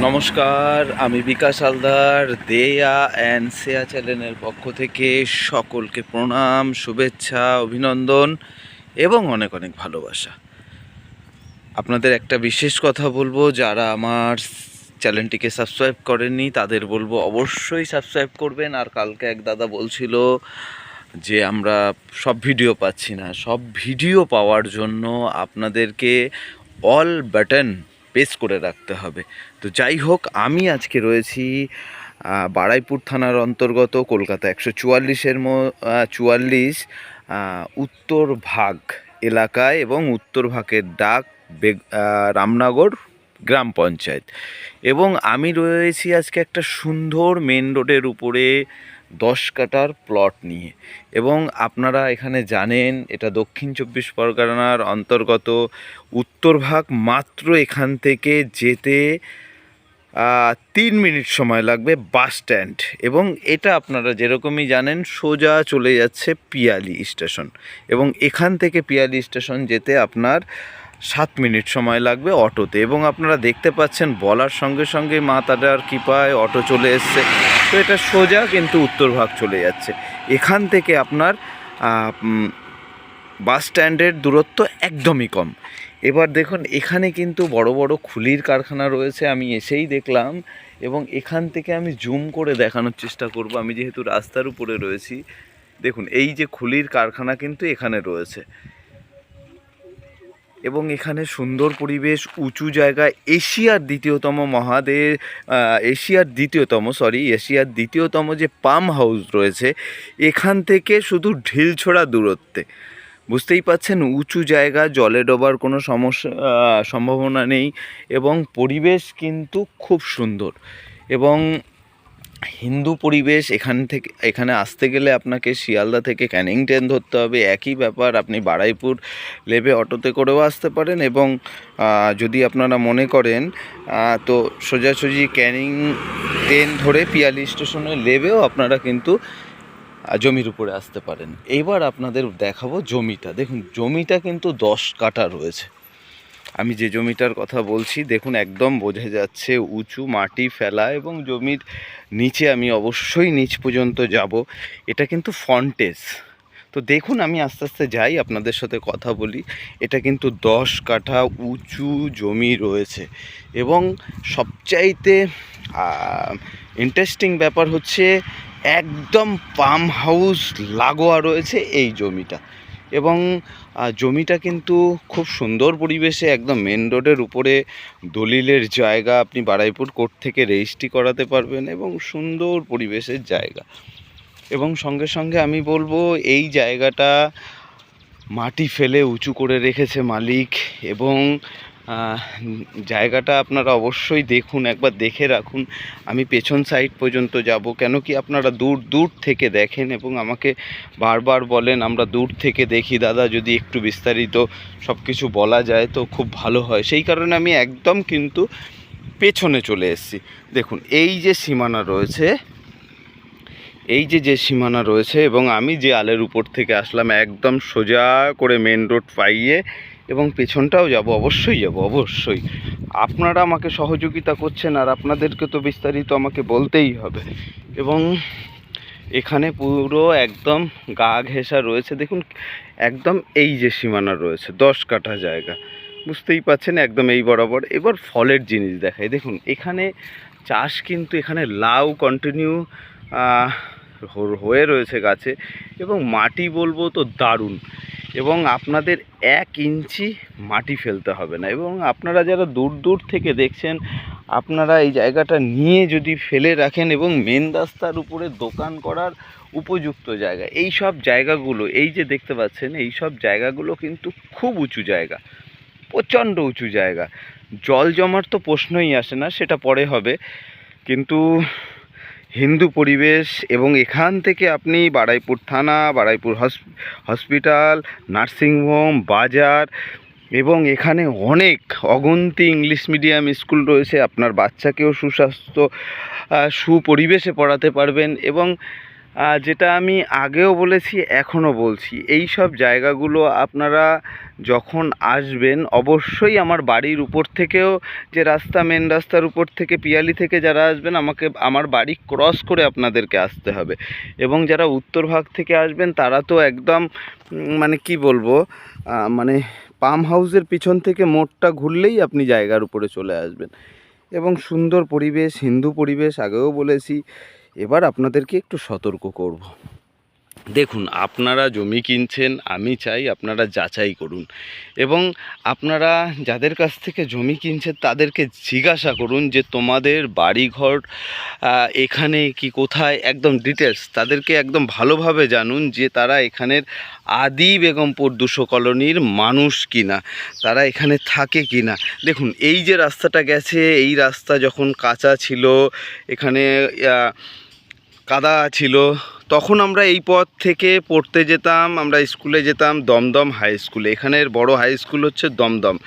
নমস্কার, আমি বিকাশ হালদার। দেয়া অ্যান্ড সেয়া চ্যানেলের পক্ষ থেকে সকলকে প্রণাম, শুভেচ্ছা, অভিনন্দন এবং অনেক অনেক ভালোবাসা। আপনাদের একটা বিশেষ কথা বলবো, যারা আমার চ্যানেলটিকে সাবস্ক্রাইব করেননি তাদের বলবো অবশ্যই সাবস্ক্রাইব করবেন। আর কালকে এক দাদা বলছিল যে আমরা সব ভিডিও পাচ্ছি না। সব ভিডিও পাওয়ার জন্য আপনাদেরকে অল বাটন প্রেস করে রাখতে হবে। তো যাই হোক, আমি আজকে রয়েছি বারুইপুর থানার অন্তর্গত কলকাতা 144 উত্তর ভাগ এলাকায় এবং উত্তর ভাগের ডাক রামনগর গ্রাম পঞ্চায়েত। এবং আমি রয়েছি আজকে একটা সুন্দর মেন রোডের উপরে 10 কাঠার প্লট নিয়ে। এবং আপনারা এখানে জানেন এটা দক্ষিণ 24 পরগনার অন্তর্গত উত্তর ভাগ। মাত্র এখান থেকে যেতে 3 মিনিট সময় লাগবে বাস স্ট্যান্ড। এবং এটা আপনারা যেরকমই জানেন সোজা চলে যাচ্ছে পিয়ালি স্টেশন। এবং এখান থেকে পিয়ালি স্টেশন যেতে আপনার 7 মিনিট সময় লাগবে অটোতে। এবং আপনারা দেখতে পাচ্ছেন বলার সঙ্গে সঙ্গে মা তারার কৃপায় অটো চলে এসছে। তো এটা সোজা কিন্তু উত্তর ভাগ চলে যাচ্ছে। এখান থেকে আপনার বাস স্ট্যান্ডের দূরত্ব একদমই কম। এবার দেখুন, এখানে কিন্তু বড় বড় খুলির কারখানা রয়েছে, আমি এসেই দেখলাম। এবং এখান থেকে আমি জুম করে দেখানোর চেষ্টা করব, আমি যেহেতু রাস্তার উপরে রয়েছি। দেখুন, এই যে খুলির কারখানা কিন্তু এখানে রয়েছে। এবং এখানে সুন্দর পরিবেশ, উঁচু জায়গা, এশিয়ার দ্বিতীয়তম যে পাম হাউস রয়েছে এখান থেকে শুধু ঢিলছোড়া দূরত্বে। বুঝতেই পাচ্ছেন, উঁচু জায়গা, জলে ডোবার কোনো সম্ভাবনা নেই। এবং পরিবেশ কিন্তু খুব সুন্দর এবং হিন্দু পরিবেশ। এখানে আসতে গেলে আপনাকে শিয়ালদা থেকে ক্যানিং ট্রেন ধরতে হবে। একই ব্যাপার, আপনি বারুইপুর লেবে অটোতে করেও আসতে পারেন। এবং যদি আপনারা মনে করেন তো সোজাসুজি ক্যানিং ট্রেন ধরে পিয়ালি স্টেশনে লেবেও আপনারা কিন্তু জমির উপরে আসতে পারেন। এইবার আপনাদের দেখাবো জমিটা। দেখুন, জমিটা কিন্তু 10 কাঠা রয়েছে। আমি যে জমিটার কথা বলছি দেখুন, একদম বোঝা যাচ্ছে উঁচু মাটি ফেলা। এবং জমির নিচে আমি অবশ্যই নিচ পর্যন্ত যাব। এটা কিন্তু ফন্টেজ। তো দেখুন, আমি আস্তে আস্তে যাই, আপনাদের সাথে কথা বলি। এটা কিন্তু 10 কাঠা উঁচু জমি রয়েছে। এবং সবচাইতে ইন্টারেস্টিং ব্যাপার হচ্ছে একদম পাম হাউস লাগোয়া রয়েছে এই জমিটা। এবং জমিটা কিন্তু খুব সুন্দর পরিবেশে, একদম মেন রোডের উপরে দলিলের জায়গা। আপনি বারুইপুর কোর্ট থেকে রেজিস্ট্রি করাতে পারবেন এবং সুন্দর পরিবেশের জায়গা। এবং সঙ্গে সঙ্গে আমি বলবো এই জায়গাটা মাটি ফেলে উঁচু করে রেখেছে মালিক। এবং জায়গাটা আপনারা অবশ্যই দেখুন, একবার দেখে রাখুন। আমি পেছন সাইড পর্যন্ত যাব, কেন কি আপনারা দূর দূর থেকে দেখেন এবং আমাকে বারবার বলেন আমরা দূর থেকে দেখি দাদা, যদি একটু বিস্তারিত সব কিছু বলা যায় তো খুব ভালো হয়। সেই কারণে আমি একদম কিন্তু পেছনে চলে এসেছি। দেখুন, এই যে সীমানা রয়েছে এবং আমি যে আলের উপর থেকে আসলাম একদম সোজা করে মেন রোড পাইয়ে, এবং পেছনটাও যাব, অবশ্যই আপনারা আমাকে সহযোগিতা করছেন আর আপনাদেরকে তো বিস্তারিত আমাকে বলতেই হবে। এবং এখানে পুরো একদম গা ঘেঁষা রয়েছে। দেখুন, একদম এই যে সীমানা রয়েছে 10 কাঠা জায়গা, বুঝতেই পাচ্ছেন, একদম এই বরাবর। এবার ফলের জিনিস দেখাই। দেখুন, এখানে চাষ কিন্তু এখানে লাউ কন্টিনিউ হয়ে রয়েছে গাছে। এবং মাটি বলবো তো দারুণ। এবং আপনাদের 1 ইঞ্চি মাটি ফেলতে হবে না। এবং আপনারা যারা দূর দূর থেকে দেখছেন, আপনারা এই জায়গাটা নিয়ে যদি ফেলে রাখেন এবং মেন রাস্তার উপরে দোকান করার উপযুক্ত জায়গা, এই সব জায়গাগুলো, এই যে দেখতে পাচ্ছেন এই সব জায়গাগুলো কিন্তু খুব উঁচু জায়গা, প্রচণ্ড উঁচু জায়গা। জল জমার তো প্রশ্নই আসে না, সেটা পরে হবে। কিন্তু হিন্দু পরিবেশ। এবং এখান থেকে আপনি বারুইপুর থানা, বারুইপুর হসপিটাল, নার্সিংহোম, বাজার, এবং এখানে অনেক অগুন্তি ইংলিশ মিডিয়াম স্কুল রয়েছে। আপনার বাচ্চাকেও সুপরিবেশে পড়াতে পারবেন। এবং যেটা আমি আগেও বলেছি এখনও বলছি, এই সব জায়গাগুলো আপনারা যখন আসবেন অবশ্যই আমার বাড়ির উপর থেকেও, যে রাস্তা মেন রাস্তার উপর থেকে পিয়ালি থেকে যারা আসবেন আমার বাড়ি ক্রস করে আপনাদেরকে আসতে হবে। এবং যারা উত্তর ভাগ থেকে আসবেন তারা তো একদম মানে কি বলবো, মানে পাম হাউসের পিছন থেকে মোড়টা ঘুরলেই আপনি জায়গার উপরে চলে আসবেন। এবং সুন্দর পরিবেশ, হিন্দু পরিবেশ, আগেও বলেছি। এবার আপনাদেরকে একটু সতর্ক করব। দেখুন, আপনারা জমি কিনছেন, আমি চাই আপনারা যাচাই করুন এবং আপনারা যাদের কাছ থেকে জমি কিনছেন তাদেরকে জিজ্ঞাসা করুন যে তোমাদের বাড়িঘর এখানে কি কোথায়, একদম ডিটেলস তাদেরকে একদম ভালোভাবে জানুন যে তারা এখানের আদি বেগমপুর 200 কলোনির মানুষ কিনা, তারা এখানে থাকে কিনা। দেখুন, এই যে রাস্তাটা গেছে, এই রাস্তা যখন কাঁচা ছিল, এখানে কাদা ছিল, তখন আমরা এই পথ থেকে পড়তে যেতাম, আমরা স্কুলে যেতাম দমদম হাই স্কুলে। এখানের বড় হাই স্কুল হচ্ছে দমদম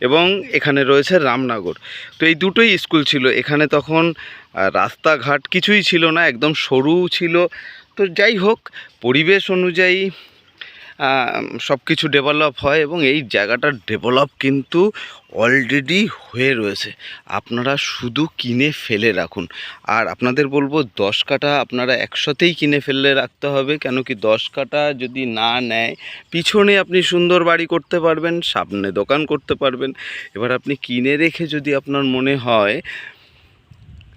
এবং এখানে রয়েছে রামনগর। তো এই দুটোই স্কুল ছিল এখানে। তখন রাস্তাঘাট কিছুই ছিল না, একদম সরু ছিল। তো যাই হোক, পরিবেশ অনুযায়ী সব কিছু ডেভেলপ হয় এবং এই জায়গাটার ডেভেলপ কিন্তু অলরেডি হয়ে রয়েছে। আপনারা শুধু কিনে ফেলে রাখুন। আর আপনাদের বলবো 10 কাঠা আপনারা একসাথেই কিনে ফেলে রাখতে হবে, কেন কি 10 কাঠা যদি না নেয়, পিছনে আপনি সুন্দর বাড়ি করতে পারবেন, সামনে দোকান করতে পারবেন। এবার আপনি কিনে রেখে যদি আপনার মনে হয়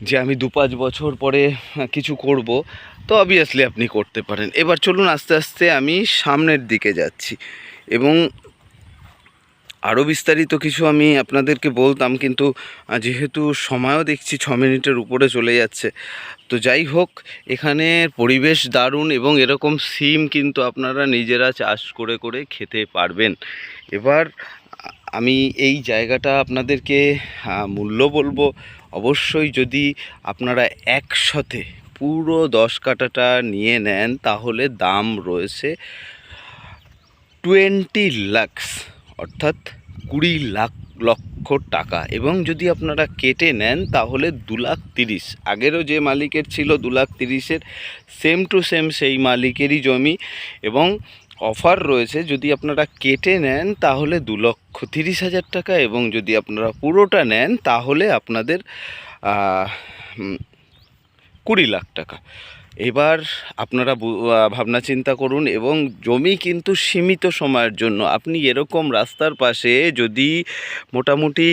যে আমি 2-5 বছর পরে কিছু করব, তো অবভিয়াসলি আপনি করতে পারেন। এবার চলুন আস্তে আস্তে আমি সামনের দিকে যাচ্ছি এবং আরও বিস্তারিত কিছু আমি আপনাদেরকে বলতাম, কিন্তু যেহেতু সময়ও দেখছি 6 মিনিটের উপরে চলে যাচ্ছে। তো যাই হোক, এখানের পরিবেশ দারুণ এবং এরকম সিম কিন্তু আপনারা নিজেরা চাষ করে করে খেতে পারবেন। এবার আমি এই জায়গাটা আপনাদেরকে মূল্য বলবো। অবশ্যই যদি আপনারা একসাথে পুরো 10 কাঠাটা নিয়ে নেন তাহলে দাম রয়েছে 20 লাখ, অর্থাৎ 20 লক্ষ টাকা। এবং যদি আপনারা কেটে নেন তাহলে 2,30,000। আগেরও যে মালিকের ছিল 2,30,000-এর সেম টু সেম সেই মালিকেরই জমি। এবং অফার রয়েছে, যদি আপনারা কেটে নেন তাহলে 2,30,000 টাকা, এবং যদি আপনারা পুরোটা নেন তাহলে আপনাদের 20 লাখ টাকা। এবার আপনারা ভাবনা চিন্তা করুন। এবং জমি কিন্তু সীমিত সময়ের জন্য। আপনি এরকম রাস্তার পাশে যদি মোটামুটি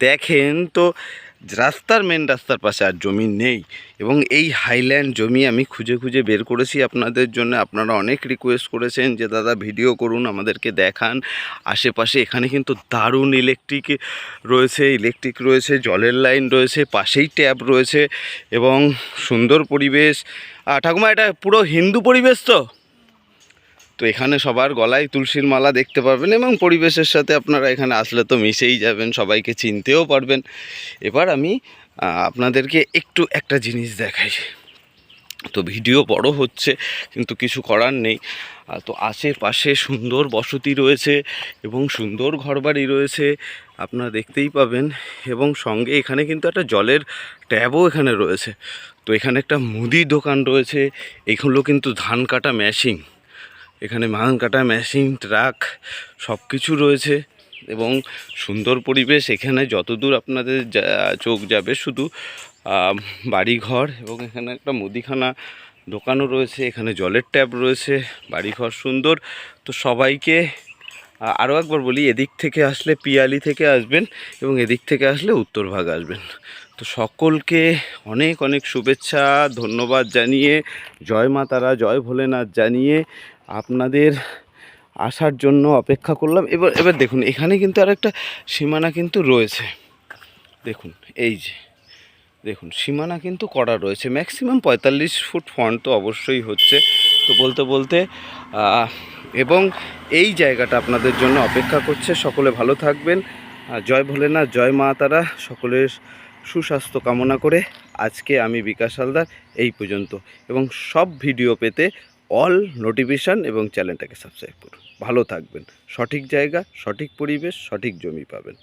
দেখেন তো মেন রাস্তার পাশে আর জমি নেই। এবং এই হাইল্যান্ড জমি আমি খুঁজে খুঁজে বের করেছি আপনাদের জন্য। আপনারা অনেক রিকোয়েস্ট করেছেন যে দাদা ভিডিও করুন, আমাদেরকে দেখান আশেপাশে। এখানে কিন্তু দারুণ ইলেকট্রিক রয়েছে, জলের লাইন রয়েছে, পাশেই ট্যাপ রয়েছে এবং সুন্দর পরিবেশ। ঠাকুমা, এটা পুরো হিন্দু পরিবেশ তো এখানে সবার গলায় তুলসীর মালা দেখতে পারবেন এবং পরিবেশের সাথে আপনারা এখানে আসলে তো মিশেই যাবেন, সবাইকে চিনতেও পারবেন। এবার আমি আপনাদেরকে একটু একটা জিনিস দেখাই। তো ভিডিও বড় হচ্ছে, কিন্তু কিছু করার নেই। তো আশেপাশে সুন্দর বসতি রয়েছে এবং সুন্দর ঘরবাড়ি রয়েছে, আপনারা দেখতেই পাবেন। এবং সঙ্গে এখানে কিন্তু একটা জলের ট্যাবও এখানে রয়েছে। তো এখানে একটা মুদি দোকান রয়েছে। এইগুলো কিন্তু ধান কাটা মেশিন, এখানে ধান কাটা মেশিন, ট্রাক সব কিছু রয়েছে এবং সুন্দর পরিবেশ। এখানে যতদূর আপনাদের চোখ যাবে শুধু বাড়িঘর, এবং এখানে একটা মুদিখানা দোকানও রয়েছে, এখানে জলের ট্যাপ রয়েছে, বাড়িঘর সুন্দর। তো সবাইকে আরও একবার বলি, এদিক থেকে আসলে পিয়ালি থেকে আসবেন এবং এদিক থেকে আসলে উত্তরভাগ আসবেন। তো সকলকে অনেক অনেক শুভেচ্ছা, ধন্যবাদ জানিয়ে, জয় মা তারা, জয় ভোলেনাথ জানিয়ে আপনাদের আসার জন্য অপেক্ষা করলাম। এবার দেখুন, এখানে কিন্তু আর একটা সীমানা কিন্তু রয়েছে। দেখুন, এই যে দেখুন, সীমানা কিন্তু করা রয়েছে। ম্যাক্সিমাম 45 ফুট ফ্রন্ট তো অবশ্যই হচ্ছে। তো বলতে বলতে এবং এই জায়গাটা আপনাদের জন্য অপেক্ষা করছে। সকলে ভালো থাকবেন। জয় ভোলেনাথ, জয় মা তারা। সকলের সুস্বাস্থ্য কামনা করে আজকে আমি বিকাশ হালদার এই পর্যন্ত। এবং সব ভিডিও পেতে অল নোটিফিকেশান এবং চ্যানেলটাকে সাবস্ক্রাইব করুন। ভালো থাকবেন। সঠিক জায়গা, সঠিক পরিবেশ, সঠিক জমি পাবেন।